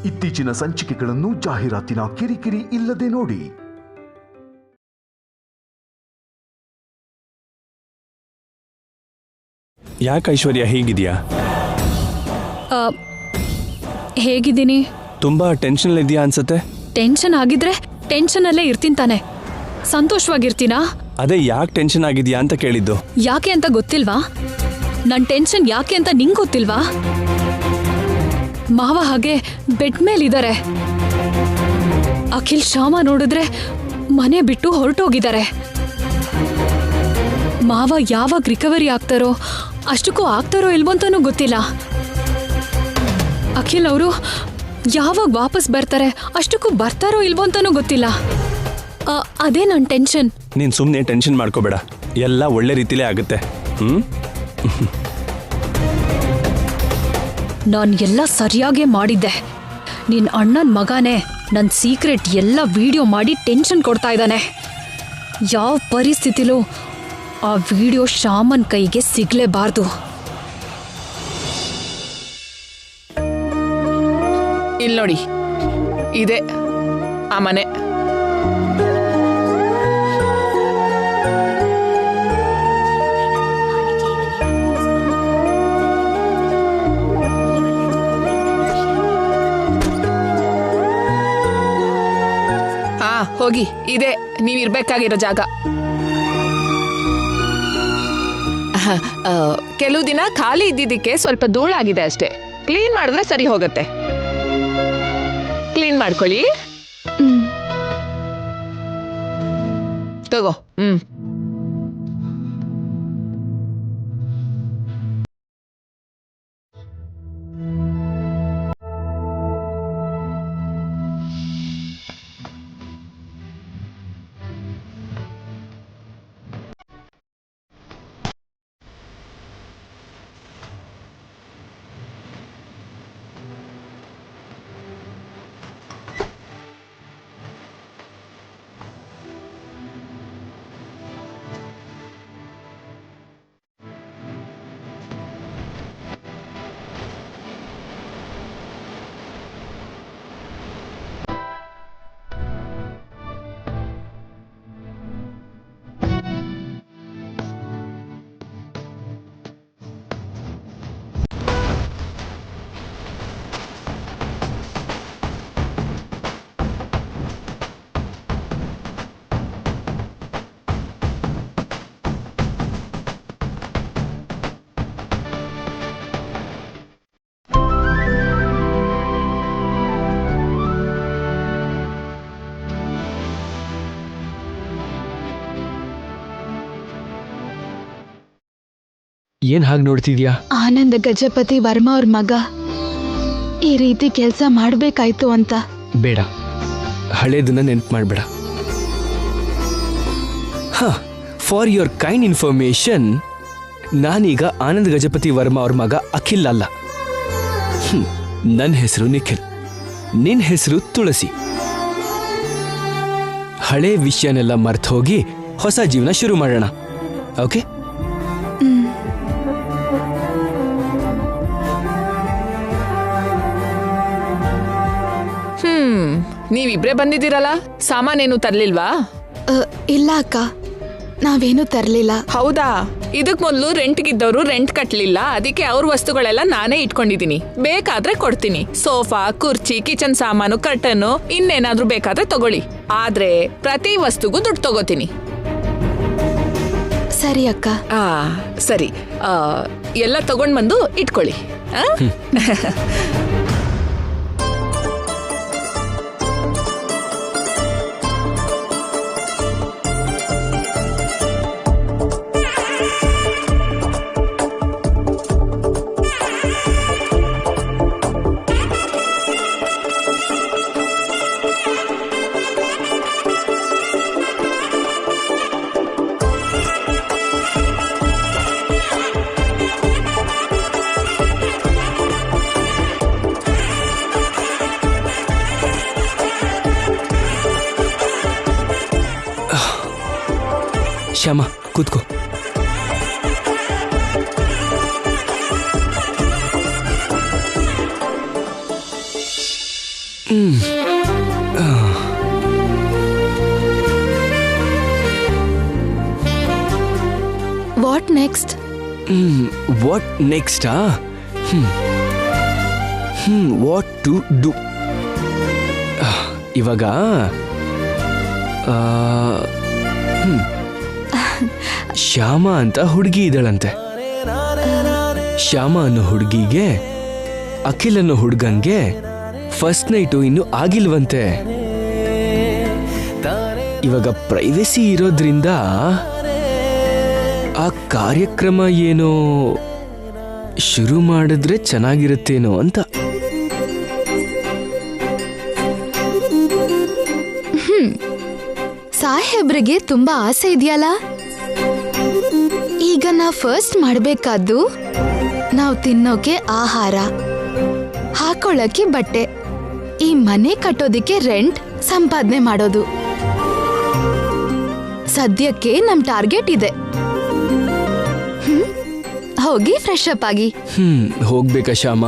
ಇತ್ತೀಚಿನ ಸಂಚಿಕೆಗಳನ್ನು ಜಾಹೀರಾತಿನ ಕಿರಿಕಿರಿ ಇಲ್ಲದೆ ನೋಡಿ. ಯಾಕೆ ಐಶ್ವರ್ಯ ಹೇಗಿದೆಯಾ? ಹೇಗಿದ್ದೀನಿ? ತುಂಬಾ ಟೆನ್ಷನ್ ಇದೆಯಾ ಅನ್ಸುತ್ತೆ. ಟೆನ್ಷನ್ ಆಗಿದ್ರೆ ಟೆನ್ಷನ್ ಅಲ್ಲೇ ಇರ್ತೀನಿ ತಾನೆ, ಸಂತೋಷವಾಗಿರ್ತೀನಾ? ಅದೇ ಯಾಕೆ ಟೆನ್ಷನ್ ಆಗಿದ್ಯಾ ಅಂತ ಕೇಳಿದ್ದು. ಯಾಕೆ ಅಂತ ಗೊತ್ತಿಲ್ವಾ? ನನ್ ಟೆನ್ಷನ್ ಯಾಕೆ ಅಂತ ನಿಂಗೆ ಗೊತ್ತಿಲ್ವಾ? ಮಾವ ಹಾಗೆ ಬೆಡ್ ಮೇಲಿದ್ದಾರೆ. ಅಖಿಲ್ ಶ್ಯಾಮ ನೋಡಿದ್ರೆ ಮನೆ ಬಿಟ್ಟು ಹೊರಟೋಗಿದ್ದಾರೆ. ಮಾವ ಯಾವಾಗ ರಿಕವರಿ ಆಗ್ತಾರೋ ಅಷ್ಟಕ್ಕೂ ಆಗ್ತಾರೋ ಇಲ್ವಂತಾನೂ ಗೊತ್ತಿಲ್ಲ. ಅಖಿಲ್ ಅವರು ಯಾವಾಗ ವಾಪಸ್ ಬರ್ತಾರೆ ಅಷ್ಟಕ್ಕೂ ಬರ್ತಾರೋ ಇಲ್ವಂತಾನೂ ಗೊತ್ತಿಲ್ಲ. ಅದೇ ನನ್ನ ಟೆನ್ಷನ್. ನೀನ್ ಸುಮ್ಮನೆ ಟೆನ್ಷನ್ ಮಾಡ್ಕೋಬೇಡ, ಎಲ್ಲ ಒಳ್ಳೆ ರೀತಿಲೇ ಆಗುತ್ತೆ. ನಾನು ಎಲ್ಲ ಸರಿಯಾಗೇ ಮಾಡಿದ್ದೆ. ನಿನ್ನ ಅಣ್ಣನ ಮಗನೇ ನನ್ನ ಸೀಕ್ರೆಟ್ ಎಲ್ಲ ವಿಡಿಯೋ ಮಾಡಿ ಟೆನ್ಷನ್ ಕೊಡ್ತಾ ಇದ್ದಾನೆ. ಯಾವ ಪರಿಸ್ಥಿತಿಲೂ ಆ ವಿಡಿಯೋ ಶ್ಯಾಮನ್ ಕೈಗೆ ಸಿಗ್ಲೇಬಾರ್ದು. ಇಲ್ಲಿ ನೋಡಿ, ಇದೆ ಆ ಮನೆ. ಹೋಗಿ, ಇದೆ ನೀವಿರ್ಬೇಕಾಗಿರೋ ಜಾಗ. ಕೆಲವು ದಿನ ಖಾಲಿ ಇದ್ದಿದ್ದಕ್ಕೆ ಸ್ವಲ್ಪ ಧೂಳಾಗಿದೆ ಅಷ್ಟೇ. ಕ್ಲೀನ್ ಮಾಡಿದ್ರೆ ಸರಿ ಹೋಗುತ್ತೆ. ಕ್ಲೀನ್ ಮಾಡ್ಕೊಳ್ಳಿ. ತಗೋ. ಏನ್ ಹಾಗೆ ನೋಡ್ತಿದ್ಯಾ? ಆನಂದ ಗಜಪತಿ ವರ್ಮಾ ಅವ್ರ ಮಗ ಈ ರೀತಿ ಕೆಲಸ ಮಾಡ್ಬೇಕಾಯ್ತು ಅಂತ. ಬೇಡ, ಹಳೇದನ್ನ ನೆನ್ಪು ಮಾಡಬೇಡ. ಫಾರ್ ಯುವರ್ ಕೈಂಡ್ ಇನ್ಫಾರ್ಮೇಶನ್, ನಾನೀಗ ಆನಂದ್ ಗಜಪತಿ ವರ್ಮಾ ಅವ್ರ ಮಗ ಅಖಿಲ್ ಅಲ್ಲ. ನನ್ನ ಹೆಸರು ನಿಖಿಲ್, ನಿನ್ನ ಹೆಸರು ತುಳಸಿ. ಹಳೆ ವಿಷಯನೆಲ್ಲ ಮರ್ತು ಹೋಗಿ ಹೊಸ ಜೀವನ ಶುರು ಮಾಡೋಣ, ಓಕೆ? ನೀವಿಬ್ರೇ ಬಂದಿದ್ದೀರಲ್ಲ, ಸಾಮಾನೇನು ತರ್ಲಿಲ್ವಾ? ಇಲ್ಲ ಅಕ್ಕ, ನಾವೇನು ತರ್ಲಿಲ್ಲ. ಹೌದಾ? ಇದಕ್ ಮೊದಲು ರೆಂಟ್ಗಿದ್ದವರು ರೆಂಟ್ ಕಟ್ಲಿಲ್ಲ, ಅದಕ್ಕೆ ಅವ್ರ ವಸ್ತುಗಳೆಲ್ಲ ನಾನೇ ಇಟ್ಕೊಂಡಿದೀನಿ. ಬೇಕಾದ್ರೆ ಕೊಡ್ತೀನಿ. ಸೋಫಾ, ಕುರ್ಚಿ, ಕಿಚನ್ ಸಾಮಾನು, ಕರ್ಟನ್ನು, ಇನ್ನೇನಾದ್ರೂ ಬೇಕಾದ್ರೆ ತಗೊಳ್ಳಿ. ಆದ್ರೆ ಪ್ರತಿ ವಸ್ತುಗೂ ದುಡ್ಡು ತಗೋತೀನಿ. ಸರಿ ಅಕ್ಕ. ಸರಿ, ಎಲ್ಲ ತಗೊಂಡ್ ಬಂದು ಇಟ್ಕೊಳ್ಳಿ. ಶ್ಯಾಮ, ಕೂತ್ಕೋ. What next? ವಾಟ್ ನೆಕ್ಸ್ಟಾ? What to do? ಇವಾಗ ಶ್ಯಾಮ ಅಂತ ಹುಡುಗಿ ಇದ್ದಾಳಂತೆ. ಶ್ಯಾಮ ಅನ್ನೋ ಹುಡುಗಿಗೆ ಅಖಿಲ್ ಅನ್ನೋ ಹುಡುಗನ್ಗೆ ಫಸ್ಟ್ ನೈಟು ಇನ್ನು ಆಗಿಲ್ವಂತೆ. ಇವಾಗ ಪ್ರೈವೇಸಿ ಇರೋದ್ರಿಂದ ಆ ಕಾರ್ಯಕ್ರಮ ಏನೋ ಶುರು ಮಾಡಿದ್ರೆ ಚೆನ್ನಾಗಿರುತ್ತೇನೋ ಅಂತ. ಸಾಹೇಬ್ರಿಗೆ ತುಂಬಾ ಆಸೆ ಇದೆಯಲ್ಲ. ಈಗ ನಾವ್ ಫಸ್ಟ್ ಮಾಡ್ಬೇಕಾದ್ದು ನಾವ್ ತಿನ್ನೋಕೆ ಆಹಾರ, ಹಾಕೊಳ್ಳಕ್ಕೆ ಬಟ್ಟೆ, ಈ ಮನೆ ಕಟ್ಟೋದಿಕ್ಕೆ ರೆಂಟ್ ಸಂಪಾದನೆ ಮಾಡೋದು. ಸದ್ಯಕ್ಕೆ ನಮ್ ಟಾರ್ಗೆಟ್ ಇದೆ. ಹೋಗಿ ಫ್ರೆಶ್ ಅಪ್ ಆಗಿ. ಹೋಗ್ಬೇಕಾ ಶ್ಯಾಮ?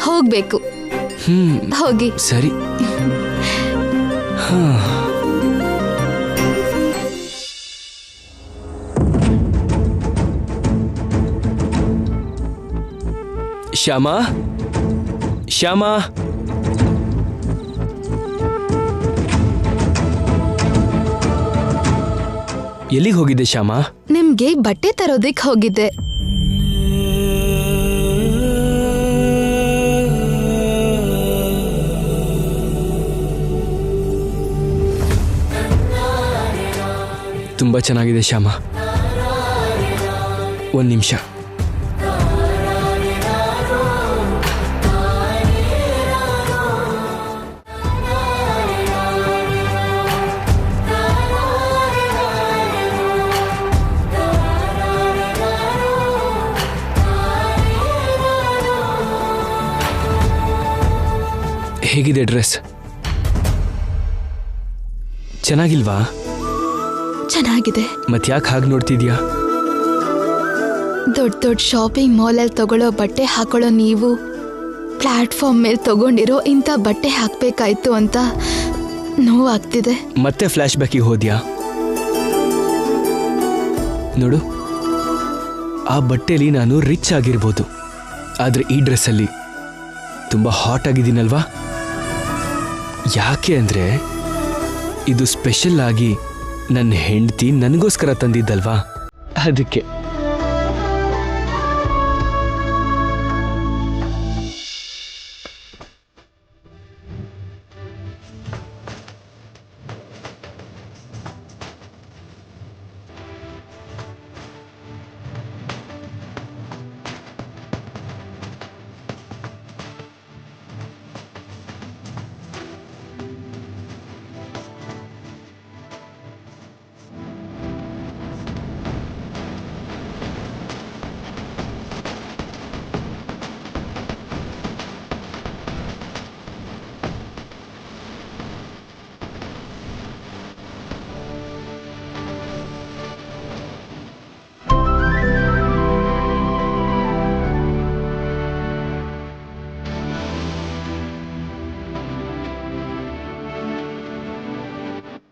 ಹೋಗ್ಬೇಕು. ಹೋಗಿ. ಸರಿ. ಶ್ಯಾಮ, ಶ್ಯಾಮ, ಎಲ್ಲಿಗೆ ಹೋಗಿದ್ದೆ ಶ್ಯಾಮ? ನಿಮ್ಗೆ ಬಟ್ಟೆ ತರೋದಿಕ್ ಹೋಗಿದ್ದೆ. ತುಂಬಾ ಚೆನ್ನಾಗಿದೆ ಶ್ಯಾಮ. ಒಂದ್ ನಿಮಿಷ. ಹೇಗಿದೆ ಡ್ರೆಸ್? ಚೆನ್ನಾಗಿಲ್ವಾ? ಚೆನ್ನಾಗಿದೆ. ಮತ್ಯಾಕೆ ಹಾಗೆ ನೋಡ್ತಿದ್ಯಾ? ದೊಡ್ಡ ದೊಡ್ಡ ಶಾಪಿಂಗ್ ಮಾಲಲ್ಲಿ ತಗೊಳ್ಳೋ ಬಟ್ಟೆ ಹಾಕೊಳ್ಳೋ ನೀವು ಪ್ಲಾಟ್ಫಾರ್ಮ್ ಮೇಲೆ ತಗೊಂಡಿರೋ ಇಂಥ ಬಟ್ಟೆ ಹಾಕ್ಬೇಕಾಯ್ತು ಅಂತ ನೋವಾಗ್ತಿದೆ. ಮತ್ತೆ ಫ್ಲಾಶ್ ಬ್ಯಾಕಿಗೆ ಹೋದ್ಯಾ? ನೋಡು, ಆ ಬಟ್ಟೆಲಿ ನಾನು ರಿಚ್ ಆಗಿರ್ಬೋದು, ಆದ್ರೆ ಈ ಡ್ರೆಸ್ಸಲ್ಲಿ ತುಂಬಾ ಹಾಟ್ ಆಗಿದ್ದೀನಲ್ವಾ? ಯಾಕೆ ಅಂದ್ರೆ ಇದು ಸ್ಪೆಷಲ್ ಆಗಿ ನನ್ನ ಹೆಂಡತಿ ನನಗೋಸ್ಕರ ತಂದಿದ್ದಲ್ವಾ, ಅದಕ್ಕೆ.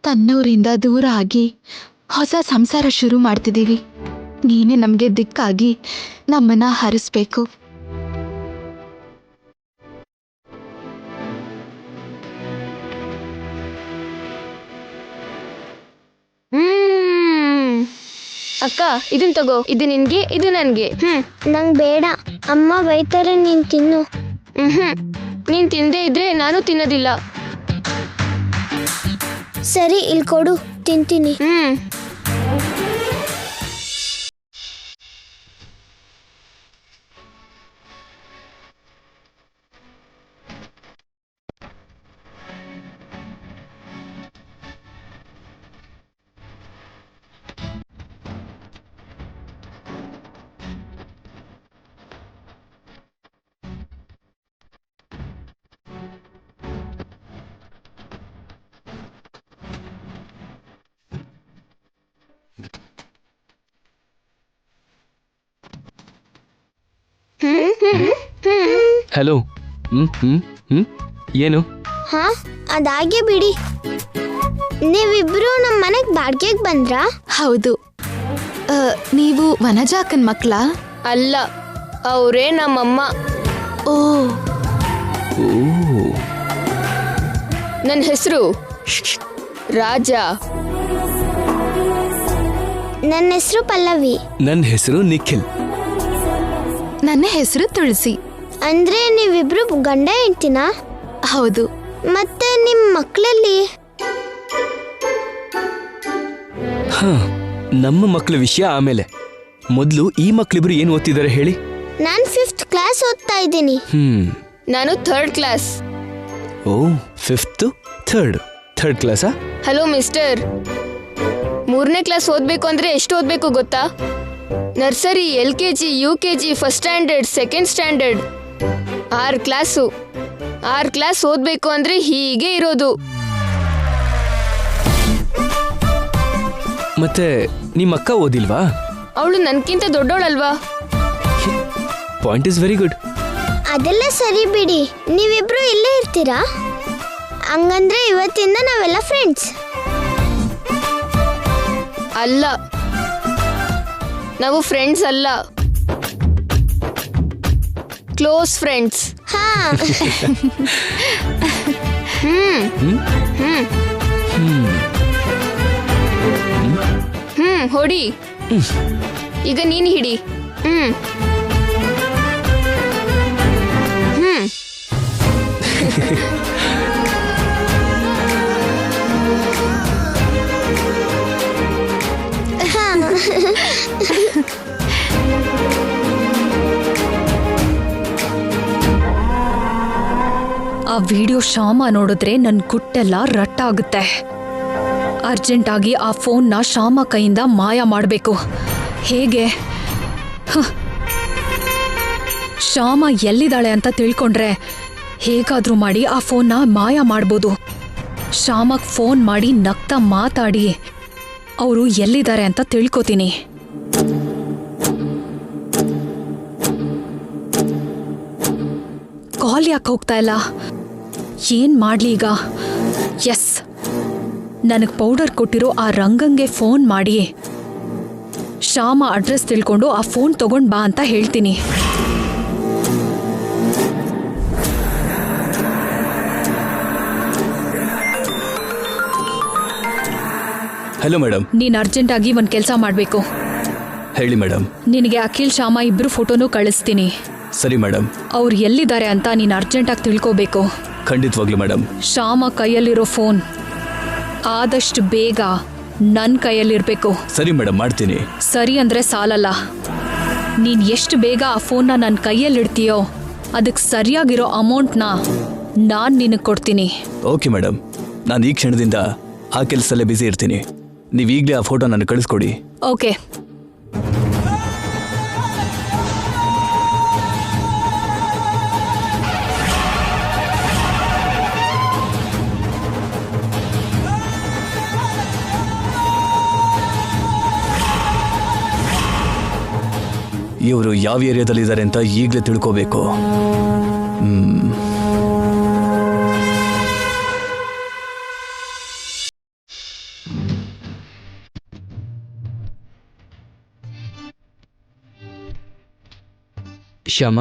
ತನ್ನವರಿಂದ ದೂರ ಆಗಿ ಹೊಸ ಸಂಸಾರ ಶುರು ಮಾಡ್ತಿದ್ದೀವಿ. ನೀನೇ ನಮಗೆ ದಿಕ್ಕಾಗಿ ನಮ್ಮನ್ನ ಹರಿಸ್ಬೇಕು. ಅಕ್ಕ ಇದನ್ ತಗೋ, ಇದು ನಿನ್ಗೆ, ಇದು ನನ್ಗೆ. ನಂಗ್ ಬೇಡ, ಅಮ್ಮ ಬೈತಾರೆ. ನೀನ್ ತಿನ್ನು. ನೀನ್ ತಿಂದೇ ಇದ್ರೆ ನಾನು ತಿನ್ನೋದಿಲ್ಲ. ಸರಿ, ಇಲ್ಲಿ ಕೊಡು, ತಿಂತೀನಿ. ಹಲೋ. ಏನು? ಹಾ ಅದಾಗೆ ಬಿಡಿ. ನೀವಿಬ್ರು ನಮ್ಮ ಮನೆಗೆ ಬಾಡ್ಗೆಗೆ ಬಂದ್ರಾ? ಹೌದು. ನೀವು ವನಜಾಕನ್ ಮಕ್ಳ? ಅಲ್ಲ, ಅವರೇ ನಮ್ಮಮ್ಮ. ಓ, ನನ್ನ ಹೆಸರು ರಾಜ. ನನ್ನ ಹೆಸರು ಪಲ್ಲವಿ. ನನ್ನ ಹೆಸರು ನಿಖಿಲ್. ನನ್ನ ಹೆಸರು ತುಳಸಿ. ಅಂದ್ರೆ ನೀವಿಬ್ರು ಗಂಡ ಹೆಂಡ್ತಿನಾ? ಹೌದು. ಮತ್ತೆ ನಿಮ್ಮ ಮಕ್ಕಳಲ್ಲಿ? ಹಾ, ನಮ್ಮ ಮಕ್ಕಳ ವಿಷಯ ಆಮೇಲೆ. ಮೊದಲು ಈ ಮಕ್ಳಿಬ್ರು ಏನು ಓದ್ತಿದ್ದಾರೆ ಹೇಳಿ? ನಾನು 5th ಕ್ಲಾಸ್ ಓದ್ತಾ ಇದ್ದೀನಿ. ನಾನು 3rd ಕ್ಲಾಸ್. ಓ, 5th, 3rd ಕ್ಲಾಸಾ? ಹಲೋ ಮಿಸ್ಟರ್, 3ನೇ ಕ್ಲಾಸ್ ಓದ್ಬೇಕು ಅಂದ್ರೆ ಎಷ್ಟು ಓದ್ಬೇಕು ಗೊತ್ತಾ? Nursery, LKG, UKG, 1st standard, 2nd standard, 6 class. 6 class ಓದ್ಬೇಕು ಅಂದ್ರೆ ಹೀಗೆ ಇರೋದು. ಮತ್ತೆ ನಿಮ್ಮ ಅಕ್ಕ ಓದಿಲ್ವಾ? ಅವಳು ನನ್ಕಿಂತ ದೊಡ್ಡವಳಲ್ವಾ? Point is very good. ಅದೆಲ್ಲ ಸರಿ ಬಿಡಿ. ನೀವಿಬ್ರು ಇಲ್ಲೇ ಇರ್ತೀರಾ? ಹಂಗಂದ್ರೆ ಇವತ್ತಿಂದ ನಾವೆಲ್ಲ ಫ್ರೆಂಡ್ಸ್. ಅಲ್ಲ, ನಾವು ಫ್ರೆಂಡ್ಸ್ ಅಲ್ಲ, ಕ್ಲೋಸ್ ಫ್ರೆಂಡ್ಸ್. ಹಾ ಹೊಡಿ. ಈಗ ನೀನು ಹಿಡಿ. ಆ ವಿಡಿಯೋ ಶ್ಯಾಮ ನೋಡಿದ್ರೆ ನನ್ ಗುಟ್ಟೆಲ್ಲ ರಟ್ಟಾಗುತ್ತೆ. ಅರ್ಜೆಂಟ್ ಆಗಿ ಆ ಫೋನ್ನ ಶ್ಯಾಮ ಕೈಯಿಂದ ಮಾಯ ಮಾಡಬೇಕು. ಹೇಗೆ? ಶ್ಯಾಮ ಎಲ್ಲಿದ್ದಾಳೆ ಅಂತ ತಿಳ್ಕೊಂಡ್ರೆ ಹೇಗಾದ್ರೂ ಮಾಡಿ ಆ ಫೋನ್ನ ಮಾಯ ಮಾಡ್ಬೋದು. ಶ್ಯಾಮಗ್ ಫೋನ್ ಮಾಡಿ ನಗ್ತಾ ಮಾತಾಡಿ ಅವರು ಎಲ್ಲಿದ್ದಾರೆ ಅಂತ ತಿಳ್ಕೊತೀನಿ. ಕಾಲ್ ಯಾಕೆ ಹೋಗ್ತಾ ಇಲ್ಲ? ಏನ್ ಮಾಡ್ಲಿ ಈಗ? ಎಸ್, ನನಗೆ ಪೌಡರ್ ಕೊಟ್ಟಿರೋ ಆ ರಂಗಂಗೆ ಫೋನ್ ಮಾಡಿ ಶ್ಯಾಮ ಅಡ್ರೆಸ್ ತಿಳ್ಕೊಂಡು ಆ ಫೋನ್ ತಗೊಂಡ್ ಬಾ ಅಂತ ಹೇಳ್ತೀನಿ. Hello madam. ನೀನ್ ಅರ್ಜೆಂಟ್ ಆಗಿ ಒಂದ್ ಕೆಲಸ ಮಾಡ್ಬೇಕು. ಹೇಳಿ ಮೇಡಮ್. ನಿನಗೆ ಅಖಿಲ್ ಶ್ಯಾಮ ಇಬ್ರು ಫೋಟೋನು ಕಳಿಸ್ತೀನಿ. ಸರಿ ಮೇಡಮ್. ಅವ್ರು ಎಲ್ಲಿದ್ದಾರೆ ಅಂತ ನೀನ್ ಅರ್ಜೆಂಟ್ ಆಗಿ ತಿಳ್ಕೋಬೇಕು. ಖಂಡಿತವಾಗ್ಲೂ ಮೇಡಮ್. ಶ್ಯಾಮ ಕೈಯಲ್ಲಿರೋ ಫೋನ್ ಆದಷ್ಟು ಬೇಗ ನನ್ನ ಕೈಯಲ್ಲಿರ್ಬೇಕು. ಸರಿ ಮೇಡಮ್, ಮಾಡ್ತೀನಿ. ಸರಿ ಅಂದ್ರೆ ಸಾಲಲ್ಲ, ನೀನ್ ಎಷ್ಟು ಬೇಗ ಆ ಫೋನ್ನ ನನ್ನ ಕೈಯಲ್ಲಿಡ್ತೀಯೋ ಅದಕ್ಕೆ ಸರಿಯಾಗಿರೋ ಅಮೌಂಟ್ನ ನಾನು ನಿನಗೆ ಕೊಡ್ತೀನಿ. ಓಕೆ ಮೇಡಮ್, ನಾನು ಈ ಕ್ಷಣದಿಂದ ಆ ಕೆಲಸದಲ್ಲೇ ಬ್ಯುಸಿ ಇರ್ತೀನಿ. ನೀವು ಈಗಲೇ ಆ ಫೋಟೋ ನನಗೆ ಕಳಿಸ್ಕೊಡಿ. ಓಕೆ. ಇವರು ಯಾವ ಏರಿಯಾದಲ್ಲಿದ್ದಾರೆ ಅಂತ ಈಗಲೇ ತಿಳ್ಕೋಬೇಕು. ಶ್ಯಾಮ,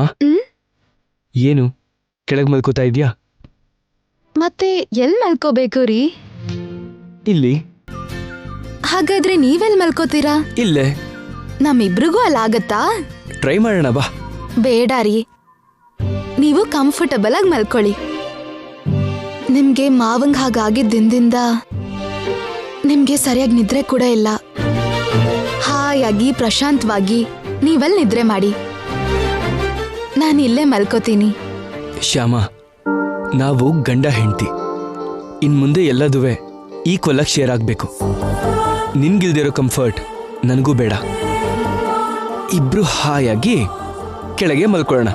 ಏನು ಕೆಳಗೆ ಮಲ್ಕೋತಾ ಇದೆಯಾ? ಮತ್ತೆ ಎಲ್ ಮಲ್ಕೋಬೇಕು ರೀ? ಇಲ್ಲಿ. ಹಾಗಾದ್ರೆ ನೀವೆಲ್ ಮಲ್ಕೋತೀರಾ? ಇಲ್ಲೇ. ನಮ್ಮಿಬ್ರಿಗೂ ಅಲ್ಲಾಗತ್ತಾ? ಟ್ರೈ ಮಾಡೋಣ ಬಾ. ಬೇಡ ರೀ, ನೀವು ಕಂಫರ್ಟಬಲ್ ಆಗಿ ಮಲ್ಕೊಳ್ಳಿ. ನಿಮ್ಗೆ ಮಾವಂಗ್ ಹಾಗಾಗಿದ್ದಿಂದ ನಿಮ್ಗೆ ಸರಿಯಾಗಿ ನಿದ್ರೆ ಕೂಡ ಇಲ್ಲ. ಹಾಯಾಗಿ ಪ್ರಶಾಂತವಾಗಿ ನೀವೆಲ್ ನಿದ್ರೆ ಮಾಡಿ. ನಾನು ಇಲ್ಲೇ ಮಲ್ಕೋತೀನಿ. ಶ್ಯಾಮ, ನಾವು ಗಂಡ ಹೆಂಡತಿ. ಇನ್ ಮುಂದೆ ಎಲ್ಲದುವೆ ಈಕ್ವಲ್ ಆಗಿ ಶೇರ್ ಆಗಬೇಕು. ನಿನ್ಗಿಲ್ದಿರೋ ಕಂಫರ್ಟ್ ನನಗೂ ಬೇಡ. ಇಬ್ರು ಹಾಯಾಗಿ ಕೆಳಗೆ ಮಲ್ಕೊಳ್ಳೋಣ.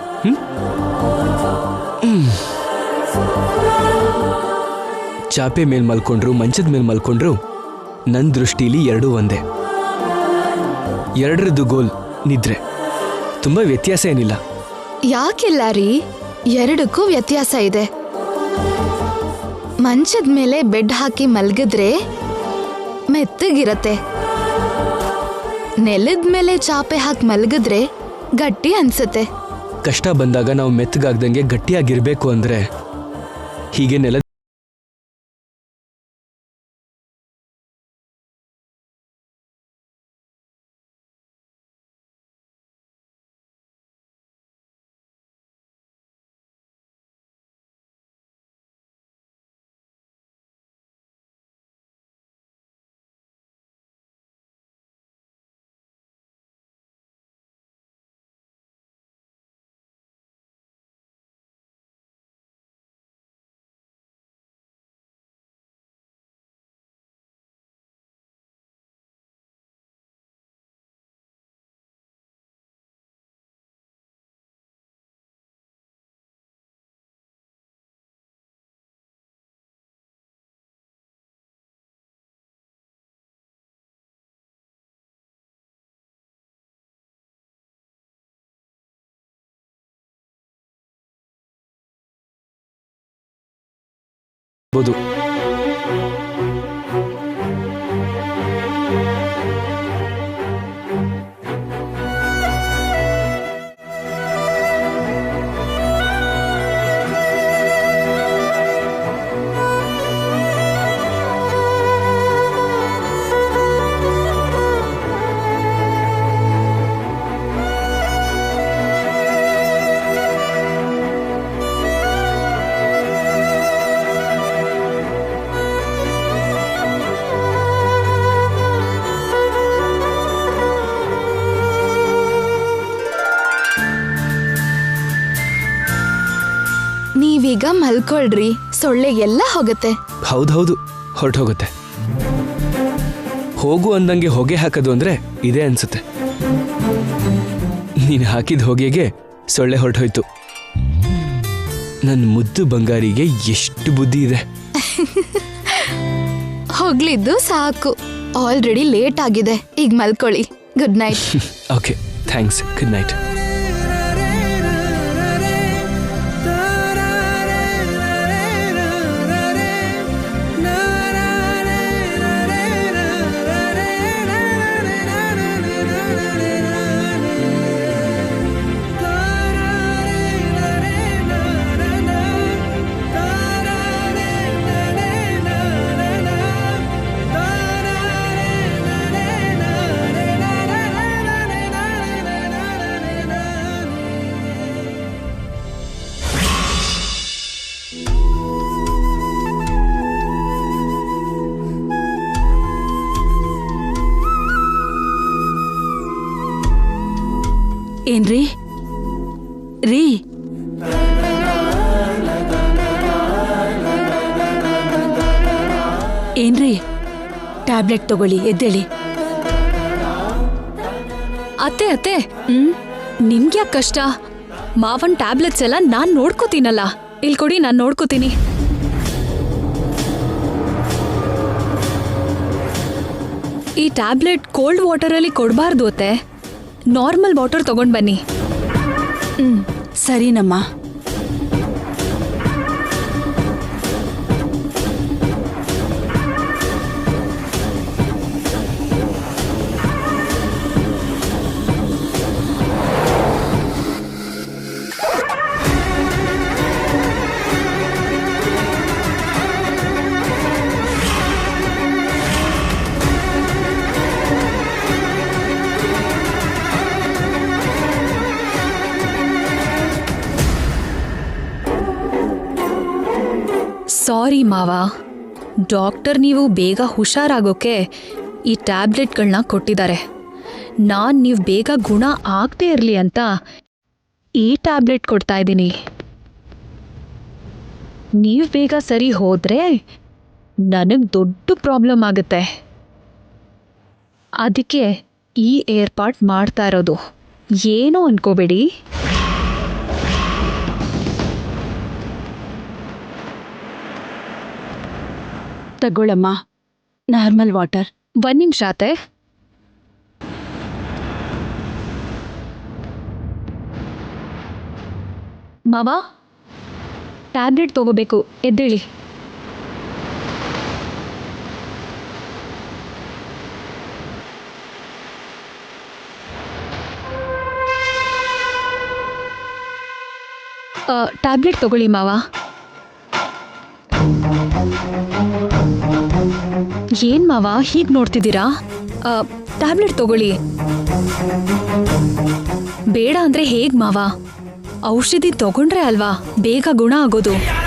ಚಾಪೆ ಮೇಲೆ ಮಲ್ಕೊಂಡ್ರು ಮಂಚದ ಮೇಲೆ ಮಲ್ಕೊಂಡ್ರು ನನ್ನ ದೃಷ್ಟಿಲಿ ಎರಡೂ ಒಂದೇ. ಎರಡರದ್ದು ಗೋಲ್ ನಿದ್ರೆ. ತುಂಬಾ ವ್ಯತ್ಯಾಸ ಏನಿಲ್ಲ. ಯಾಕಿಲ್ಲ ರೀ, ಎರಡಕ್ಕೂ ವ್ಯತ್ಯಾಸ ಇದೆ. ಮಂಚದ ಮೇಲೆ ಬೆಡ್ ಹಾಕಿ ಮಲ್ಗಿದ್ರೆ ಮೆತ್ತಗಿರತ್ತೆ. ನೆಲದ ಮೇಲೆ ಚಾಪೆ ಹಾಕಿ ಮಲ್ಗಿದ್ರೆ ಗಟ್ಟಿ ಅನ್ಸತ್ತೆ. ಕಷ್ಟ ಬಂದಾಗ ನಾವು ಮೆತ್ತಗಾಗ್ದಂಗೆ ಗಟ್ಟಿಯಾಗಿರ್ಬೇಕು ಅಂದ್ರೆ ಹೀಗೆ ನೆಲ ಬಹುದು. ನೀವೀಗ ಮಲ್ಕೊಳ್ರಿ, ಸೊಳ್ಳೆ ಎಲ್ಲ ಹೋಗತ್ತೆ. ಹೌದೌದು, ಹೊರಟೋಗುತ್ತೆ. ಹೋಗು ಅಂದಂಗೆ ಹೊಗೆ ಹಾಕೋದು ಅಂದ್ರೆ ಇದೇ ಅನ್ಸುತ್ತೆ. ನೀನು ಹಾಕಿದ ಹೊಗೆಗೆ ಸೊಳ್ಳೆ ಹೊರಟೋಯ್ತು. ನನ್ನ ಮುದ್ದು ಬಂಗಾರಿಗೆ ಎಷ್ಟು ಬುದ್ಧಿ ಇದೆ. ಹೋಗ್ಲಿದ್ದು ಸಾಕು, ಆಲ್ರೆಡಿ ಲೇಟ್ ಆಗಿದೆ. ಈಗ ಮಲ್ಕೊಳ್ಳಿ. Good night. Okay, thanks. Good night. ಏನ್ರಿ ರೀ, ಏನ್ರಿ, ಟ್ಯಾಬ್ಲೆಟ್ ತಗೊಳ್ಳಿ, ಎದ್ದೇಳಿ. ಅತ್ತೆ ಅತ್ತೆ, ನಿಮ್ಗ್ಯಾಕ್ ಕಷ್ಟ? ಮಾವನ್ ಟ್ಯಾಬ್ಲೆಟ್ಸ್ ಎಲ್ಲ ನಾನ್ ನೋಡ್ಕೋತೀನಲ್ಲ. ಇಲ್ಲಿ ಕೊಡಿ, ನಾನ್ ನೋಡ್ಕೋತೀನಿ. ಈ ಟ್ಯಾಬ್ಲೆಟ್ ಕೋಲ್ಡ್ ವಾಟರಲ್ಲಿ ಕೊಡಬಾರ್ದು ಅತ್ತೆ. ನಾರ್ಮಲ್ ವಾಟರ್ ತಗೊಂಡ್ ಬನ್ನಿ. ಸರಿನಮ್ಮ. ಸಾರಿ ಮಾವ, ಡಾಕ್ಟರ್ ನೀವು ಬೇಗ ಹುಷಾರಾಗೋಕೆ ಈ ಟ್ಯಾಬ್ಲೆಟ್ಗಳನ್ನ ಕೊಟ್ಟಿದ್ದಾರೆ. ನೀವು ಬೇಗ ಗುಣ ಆಗದೆ ಇರಲಿ ಅಂತ ಈ ಟ್ಯಾಬ್ಲೆಟ್ ಕೊಡ್ತಾ ಇದ್ದೀನಿ. ನೀವು ಬೇಗ ಸರಿ ಹೋದರೆ ನನಗೆ ದೊಡ್ಡ ಪ್ರಾಬ್ಲಮ್ ಆಗುತ್ತೆ. ಅದಕ್ಕೆ ಈ ಏರ್ಪಾಟ್ ಮಾಡ್ತಾ ಇರೋದು. ಏನೋ ಅನ್ಕೋಬೇಡಿ. ತಗೊಳ್ಳಮ್ಮ, ನಾರ್ಮಲ್ ವಾಟರ್. ಒಂದು ನಿಮಿಷ ಅತ್ತೆ. ಮಾವ, ಟ್ಯಾಬ್ಲೆಟ್ ತಗೋಬೇಕು, ಎದ್ದೇಳಿ. ಟ್ಯಾಬ್ಲೆಟ್ ತಗೊಳ್ಳಿ ಮಾವ. ಏನ್ ಮಾವ ಹೀಗೆ ನೋಡ್ತಿದ್ದೀರಾ? ಟ್ಯಾಬ್ಲೆಟ್ ತಗೊಳ್ಳಿ. ಬೇಡ ಅಂದ್ರೆ ಹೇಗ್ ಮಾವ? ಔಷಧಿ ತಗೊಂಡ್ರೆ ಅಲ್ವಾ ಬೇಗ ಗುಣ ಆಗೋದು.